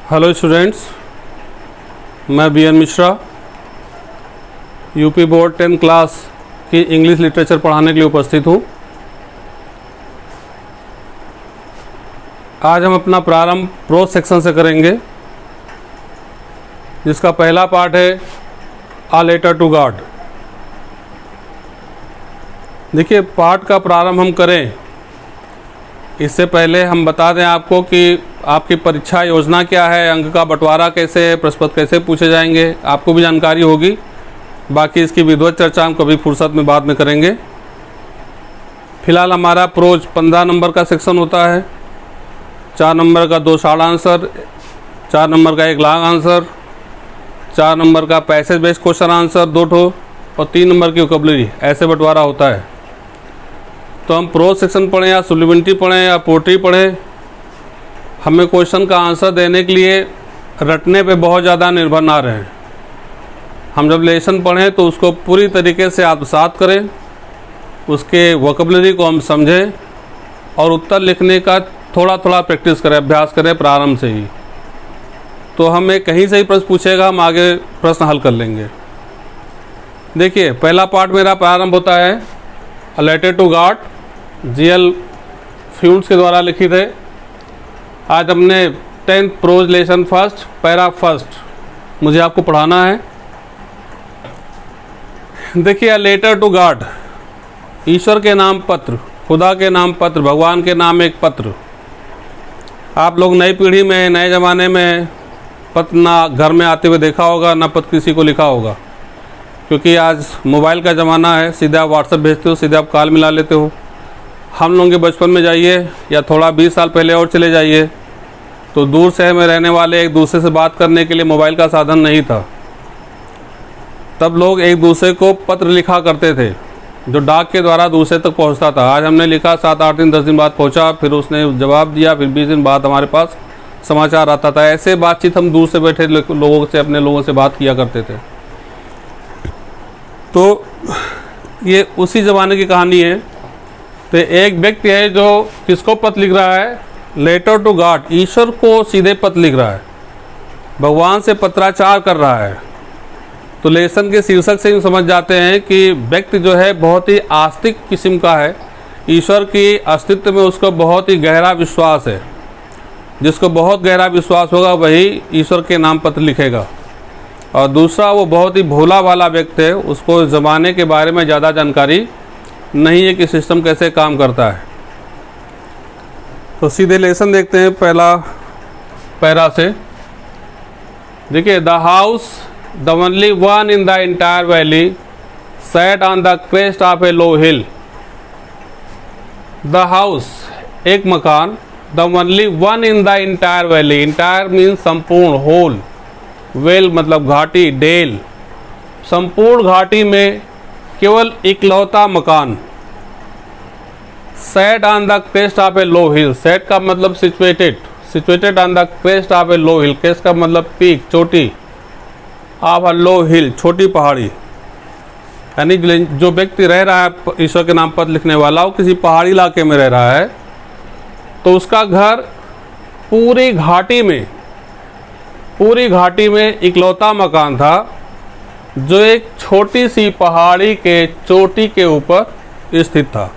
Hello students, मैं BN. Mishra UP board 10 class की English literature पढ़ाने के लिए उपस्थित हूँ। आज हम अपना प्रारंभ प्रोज सेक्शन से करेंगे, जिसका पहला पार्ट है आ लेटर टू गॉड। देखिए, पाठ का प्रारंभ हम करें इससे पहले हम बता दें आपको कि आपकी परीक्षा योजना क्या है, अंक का बंटवारा कैसे है, प्रश्न पत्र कैसे पूछे जाएंगे, आपको भी जानकारी होगी। बाकी इसकी विधिवत चर्चा हम कभी फुर्सत में बाद में करेंगे। फिलहाल हमारा प्रोज 15 नंबर का सेक्शन होता है। 4 नंबर का 2 शॉर्ट आंसर, 4 नंबर का 1 लॉन्ग आंसर, 4 नंबर का पैसेज बेस्ड क्वेश्चन आंसर 2 ठो और 3 नंबर की वोकैबुलरी, ऐसे बंटवारा होता है। तो हम प्रोज सेक्शन पढ़ें या सप्लीमेंट्री पढ़ें या पोट्री पढ़ें, हमें क्वेश्चन का आंसर देने के लिए रटने पे बहुत ज़्यादा निर्भर ना रहें। हम जब लेसन पढ़ें तो उसको पूरी तरीके से आत्मसात करें, उसके वोकैबुलरी को हम समझें और उत्तर लिखने का थोड़ा थोड़ा प्रैक्टिस करें, अभ्यास करें प्रारंभ से ही। तो हमें कहीं से ही प्रश्न पूछेगा, हम आगे प्रश्न हल कर लेंगे। देखिए, पहला पार्ट मेरा प्रारंभ होता है a letter to God, G L. Fuentes के द्वारा लिखित है। आज हमने 10th prose lesson first para first मुझे आपको पढ़ाना है। देखिए, अ लेटर टू गॉड, ईश्वर के नाम पत्र, खुदा के नाम पत्र, भगवान के नाम एक पत्र। आप लोग नई पीढ़ी में, नए ज़माने में पत्र ना घर में आते हुए देखा होगा, ना पत्र किसी को लिखा होगा, क्योंकि आज मोबाइल का ज़माना है। सीधे आप व्हाट्सएप भेजते हो, सीधे आप कॉल मिला लेते हो। हम लोगों के बचपन में जाइए या थोड़ा 20 साल पहले और चले जाइए तो दूर शहर में रहने वाले एक दूसरे से बात करने के लिए मोबाइल का साधन नहीं था। तब लोग एक दूसरे को पत्र लिखा करते थे, जो डाक के द्वारा दूसरे तक पहुंचता था। आज हमने लिखा, 7-8 दिन 10 दिन बाद पहुंचा, फिर उसने जवाब दिया, फिर 20 दिन बाद हमारे पास समाचार आता था। ऐसे बातचीत हम दूर से बैठे लोगों से, अपने लोगों से बात किया करते थे। तो ये उसी ज़माने की कहानी है। तो एक व्यक्ति है जो किसको पत्र लिख रहा है, लेटर टू गॉड, ईश्वर को सीधे पत्र लिख रहा है, भगवान से पत्राचार कर रहा है। तो लेसन के शीर्षक से ही समझ जाते हैं कि व्यक्ति जो है बहुत ही आस्तिक किस्म का है, ईश्वर की अस्तित्व में उसको बहुत ही गहरा विश्वास है। जिसको बहुत गहरा विश्वास होगा वही ईश्वर के नाम पत्र लिखेगा। और दूसरा, वो बहुत ही भोला भाला व्यक्ति है, उसको ज़माने के बारे में ज़्यादा जानकारी नहीं है कि सिस्टम कैसे काम करता है। तो सीधे लेसन देखते हैं पहला पैरा से। देखिए, the house the only one in the entire valley sat on the crest of A low hill. The house, एक मकान, the only one in the entire valley, entire means संपूर्ण, होल, वेल मतलब घाटी, del, संपूर्ण घाटी में केवल इकलौता मकान। Set on the crest of A low hill, set का मतलब situated, situated on the crest of A low hill, crest का मतलब पीक, चोटी, ऑफ अ लो हिल, छोटी पहाड़ी। यानी जो व्यक्ति रह रहा है ईश्वर के नाम पत्र लिखने वाला, वो किसी पहाड़ी इलाके में रह रहा है। तो उसका घर पूरी घाटी में इकलौता मकान था, जो एक छोटी सी पहाड़ी के चोटी के ऊपर स्थित था।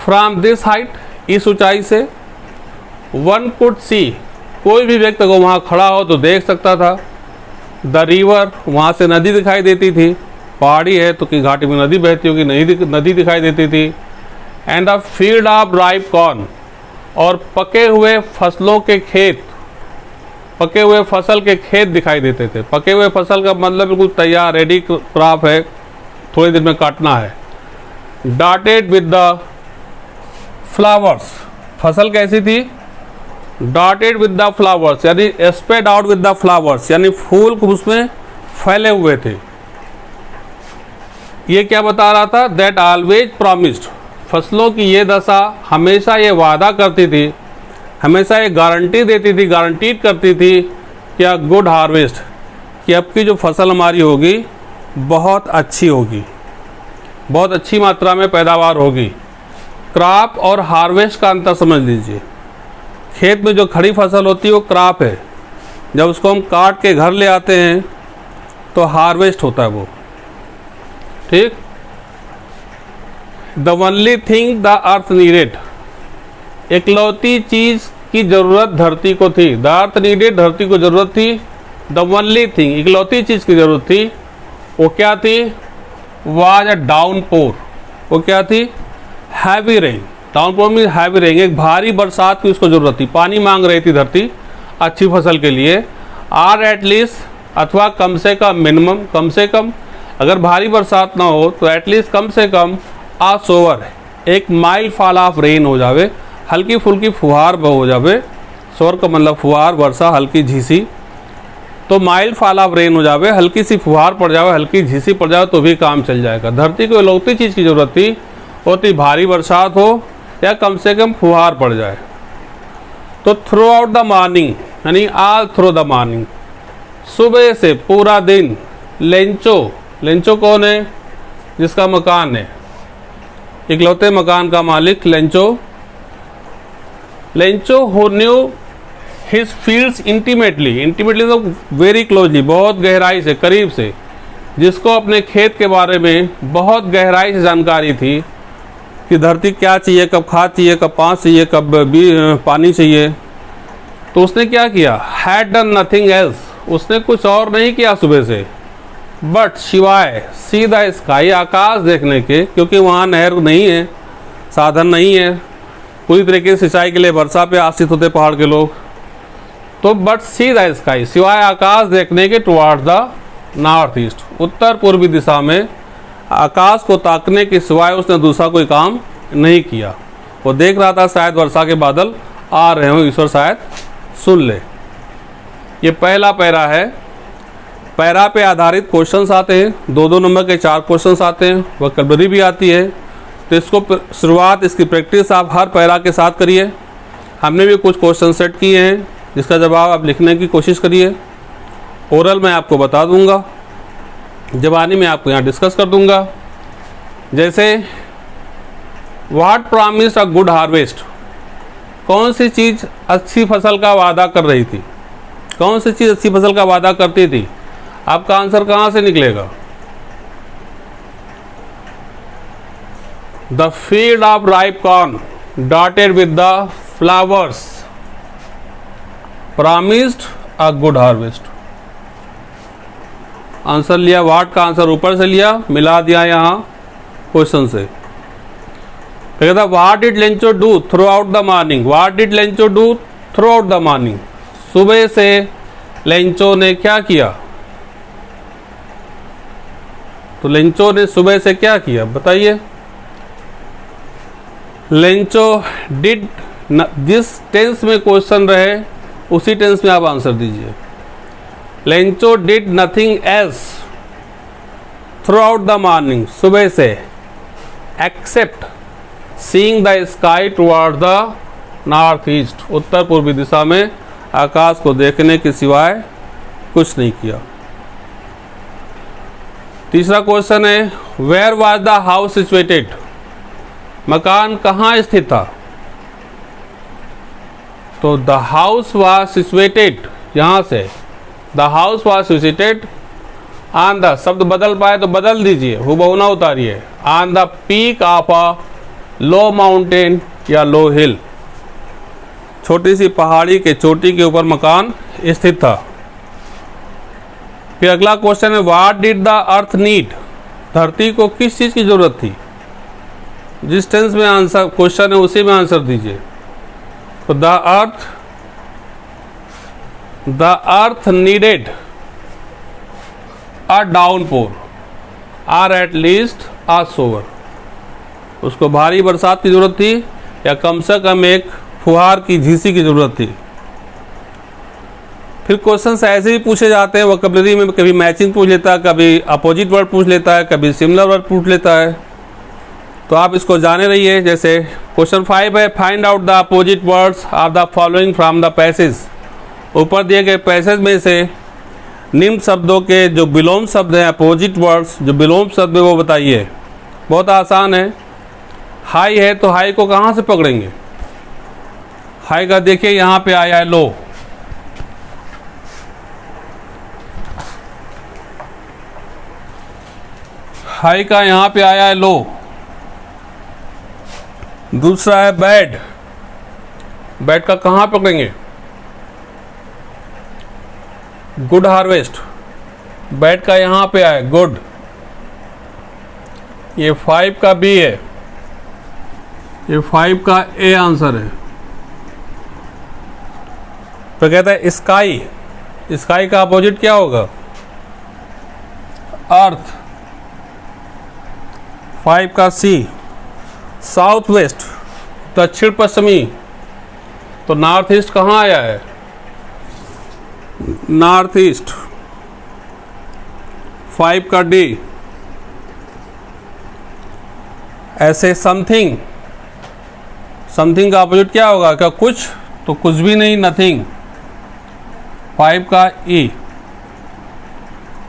फ्रॉम दिस हाइट, इस ऊंचाई से, वन कुड सी, कोई भी व्यक्ति को वहाँ खड़ा हो तो देख सकता था, द रिवर, वहाँ से नदी दिखाई देती थी, पहाड़ी है तो कि घाटी में नदी बहती होगी, नदी दिखाई देती थी। And the field of ripe corn, और पके हुए फसलों के खेत, पके हुए फसल के खेत दिखाई देते थे। पके हुए फसल का मतलब बिल्कुल तैयार, रेडी क्रॉप है, थोड़ी देर में काटना है। डॉटेड विद द फ्लावर्स, फसल कैसी थी, डॉटेड विद द फ्लावर्स, यानी spread out with the flowers, यानी फूल उसमें फैले हुए थे। ये क्या बता रहा था, दैट ऑलवेज प्रॉमिस्ड, फसलों की ये दशा हमेशा ये वादा करती थी, हमेशा ये गारंटी देती थी, गारंटीड करती थी कि गुड हार्वेस्ट, कि अब की जो फसल हमारी होगी बहुत अच्छी होगी, बहुत अच्छी मात्रा में पैदावार होगी। क्रॉप और हार्वेस्ट का अंतर समझ लीजिए। खेत में जो खड़ी फसल होती है वो क्रॉप है, जब उसको हम काट के घर ले आते हैं तो हार्वेस्ट होता है वो, ठीक। The only thing the earth needed, इकलौती चीज़ की ज़रूरत धरती को थी। द अर्थ नीडेड, धरती को ज़रूरत थी। द ओनली थिंग, इकलौती चीज़ की ज़रूरत थी, वो क्या थी? वाज अ डाउनपोर, वो क्या थी? Heavy rain. डाउनपोर में हैवी रेन, एक भारी बरसात की उसको ज़रूरत थी, पानी मांग रही थी धरती अच्छी फसल के लिए। आर एटलीस्ट, अथवा कम से कम, मिनिमम कम से कम, अगर भारी बरसात ना हो तो एटलीस्ट कम से कम आ सोवर, एक माइल्ड फॉल ऑफ रेन हो जावे, हल्की फुल्की फुहार हो जावे। सोवर का मतलब फुहार, वर्षा, हल्की झीसी, तो माइल्ड फॉल ऑफ रेन हो जावे, हल्की सी फुहार पड़ जावे, हल्की झीसी पड़ जावे तो भी काम चल जाएगा। धरती को इकलौती चीज़ की ज़रूरत थी, होती भारी बरसात हो या कम से कम फुहार पड़ जाए। तो थ्रू आउट द मॉर्निंग, यानी ऑल थ्रू द मॉर्निंग, सुबह से पूरा दिन, लेंचो, लेंचो कौन है? जिसका मकान है, इकलौते मकान का मालिक Lencho. Lencho who knew his fields intimately, intimately तो वेरी क्लोजली, बहुत गहराई से, करीब से, जिसको अपने खेत के बारे में बहुत गहराई से जानकारी थी कि धरती क्या चाहिए, कब खाद चाहिए, कब पाँच चाहिए, कब पानी चाहिए। तो उसने क्या किया? हैड डन नथिंग एल्स, उसने कुछ और नहीं किया सुबह से, बट शिवाय सी द स्काई, आकाश देखने के, क्योंकि वहाँ नहर नहीं है, साधन नहीं है पूरी तरीके से सिंचाई के लिए, वर्षा पे आश्रित होते पहाड़ के लोग। तो बट सी द स्काई, सिवाय आकाश देखने के, टुवार्ड्स द नॉर्थ ईस्ट, उत्तर पूर्वी दिशा में आकाश को ताकने के सिवाय उसने दूसरा कोई काम नहीं किया। वो देख रहा था शायद वर्षा के बादल आ रहे हों, ईश्वर शायद सुन ले। ये पहला पैरा है। पैरा पे आधारित क्वेश्चंस आते हैं, 2-2 नंबर के 4 क्वेश्चंस आते हैं, वोकैबुलरी भी आती है। तो इसको शुरुआत, इसकी प्रैक्टिस आप हर पैरा के साथ करिए। हमने भी कुछ क्वेश्चन सेट किए हैं जिसका जवाब आप लिखने की कोशिश करिए। ओरल मैं आपको बता दूंगा, जबानी में आपको यहाँ डिस्कस कर दूंगा। जैसे what promised a good harvest, कौन सी चीज़ अच्छी फसल का वादा कर रही थी? कौन सी चीज़ अच्छी फसल का वादा करती थी? आपका आंसर कहाँ से निकलेगा? The field of ripe corn dotted with the flowers promised a good harvest. Answer लिया, वाट का आंसर ऊपर से लिया, मिला दिया यहाँ क्वेश्चन से। कहता what did Lencho do through out the morning, what did Lencho do through out the morning, सुबह से लेंचो ने क्या किया? तो लेंचो ने सुबह से क्या किया बताइए? लेंचो डिड, जिस टेंस में क्वेश्चन रहे उसी टेंस में आप आंसर दीजिए। Lencho did nothing else throughout the morning, सुबह से, except seeing the sky toward the north east, उत्तर पूर्वी दिशा में आकाश को देखने के सिवाय कुछ नहीं किया। तीसरा क्वेश्चन है where was the house situated, मकान कहाँ स्थित था? तो द हाउस वाज सिचुएटेड, यहाँ से the house was situated on the, शब्द बदल पाए तो बदल दीजिए, हुबहू ना उतारिए, on the peak of a low mountain या लो हिल, छोटी सी पहाड़ी के चोटी के ऊपर मकान स्थित था। फिर अगला क्वेश्चन है what did the earth need, धरती को किस चीज़ की जरूरत थी? जिस टेंस में आंसर क्वेश्चन है उसी में आंसर दीजिए। तो the earth needed a downpour or at least a shower, उसको भारी बरसात की जरूरत थी या कम से कम एक फुहार की झीसी की जरूरत थी। फिर क्वेश्चन ऐसे ही पूछे जाते हैं वोकैबुलरी में, कभी मैचिंग पूछ लेता है, कभी अपोजिट वर्ड पूछ लेता है, कभी सिमिलर वर्ड पूछ लेता है। तो आप इसको जाने रहिए। जैसे क्वेश्चन 5 है find out the opposite words of the following from the passage, ऊपर दिए गए पैसेज में से निम्न शब्दों के जो विलोम शब्द हैं, अपोजिट वर्ड्स जो विलोम शब्द है वो बताइए। बहुत आसान है। हाई है तो हाई को कहाँ से पकड़ेंगे? हाई का देखिए यहाँ पे आया है लो, हाई का यहाँ पे आया है लो। दूसरा है बैड, बैड का कहाँ पकड़ेंगे, गुड हार्वेस्ट, बैड का यहाँ पे आया गुड। ये 5 का बी है, ये 5 का ए आंसर है। तो कहता है स्काई, स्काई का अपोजिट क्या होगा, अर्थ। 5 का सी, साउथ वेस्ट, दक्षिण पश्चिमी, तो नॉर्थ ईस्ट कहाँ आया है, नॉर्थ ईस्ट। 5 का डी, ऐसे समथिंग, समथिंग का अपोजिट क्या होगा, क्या कुछ, तो कुछ भी नहीं, नथिंग। 5 का ई,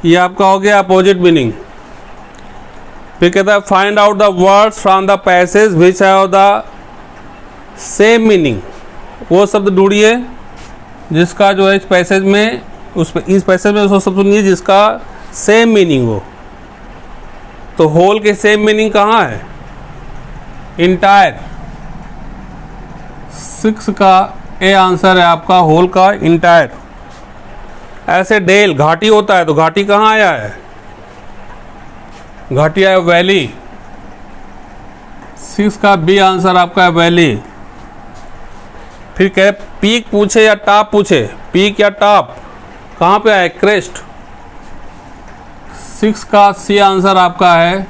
ये आपका हो गया अपोजिट मीनिंग। फिर कहता है find out the words from the passage which have the same meaning. वो शब्द ढूंढिए जिसका जो है इस पैसेज में, इस पैसेज में वो शब्द ढूंढिए जिसका सेम मीनिंग हो। तो होल के सेम मीनिंग कहाँ है, इंटायर। 6 का ए आंसर है आपका, होल का इंटायर। ऐसे डेल, घाटी होता है, तो घाटी कहाँ आया है, घाटी आया वैली। 6 का बी आंसर आपका है वैली। फिर कह पीक पूछे या टॉप पूछे, पीक या टॉप, कहाँ पे आए, क्रेस्ट। 6 का सी आंसर आपका है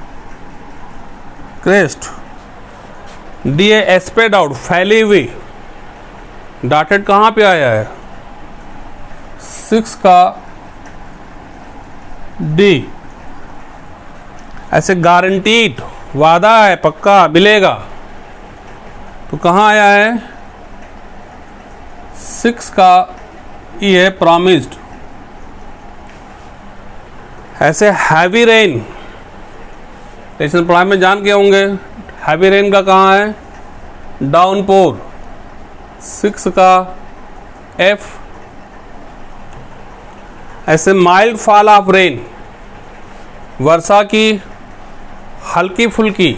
crest. D A spread out, फैली हुई, डॉटेड कहाँ पे आया है, 6 का डी। ऐसे गारंटीड, वादा है, पक्का मिलेगा, तो कहाँ आया है, 6 का ई है प्रॉमिस्ड। ऐसे हैवी रेन, लेसन पढ़ाई में जान के होंगे, हैवी रेन का कहाँ है, डाउनपोर। 6 का एफ। ऐसे माइल्ड फॉल ऑफ रेन, वर्षा की हल्की फुल्की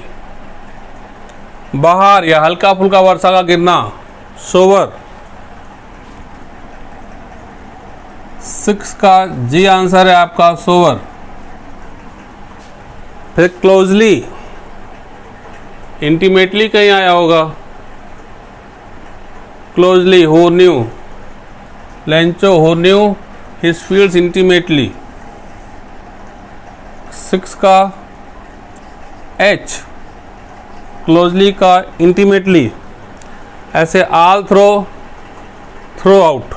बहार या हल्का फुल्का वर्षा का गिरना, सोवर। 6 का जी आंसर है आपका सोवर। फिर क्लोजली, इंटीमेटली कहीं आया होगा, क्लोजली, हो न्यू, लेंचो, हो न्यू हिज फील्ड्स इंटीमेटली। 6 का एच, क्लोजली का इंटीमेटली। ऐसे ऑल थ्रो, थ्रो आउट,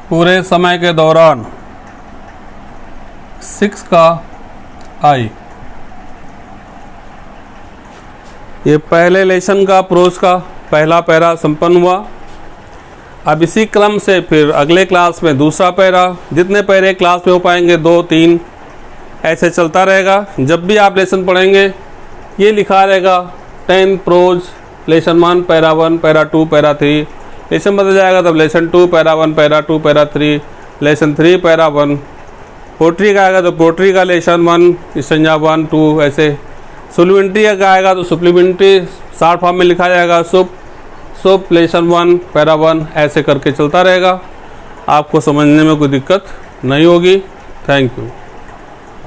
पूरे समय के दौरान। 6 का आई। ये पहले लेसन का प्रोज का पहला पैरा संपन्न हुआ। अब इसी क्रम से फिर अगले क्लास में दूसरा पैरा, जितने पैरे क्लास में हो पाएंगे 2, 3, ऐसे चलता रहेगा। जब भी आप लेसन पढ़ेंगे ये लिखा रहेगा 10 prose, lesson 1 para 1, para 2, para 3। Lesson बदल जाएगा तब lesson 2 para 1, para 2, para 3, lesson 3 para 1। Poetry का आएगा तो पोट्री का लेसन 1, संज्ञा 1, 2, ऐसे। सप्लीमेंट्री का आएगा तो सप्लीमेंट्री शॉर्ट फॉर्म में लिखा जाएगा सुप लेसन 1 पैरा 1, ऐसे करके चलता रहेगा। आपको समझने में कोई दिक्कत नहीं होगी। Thank you.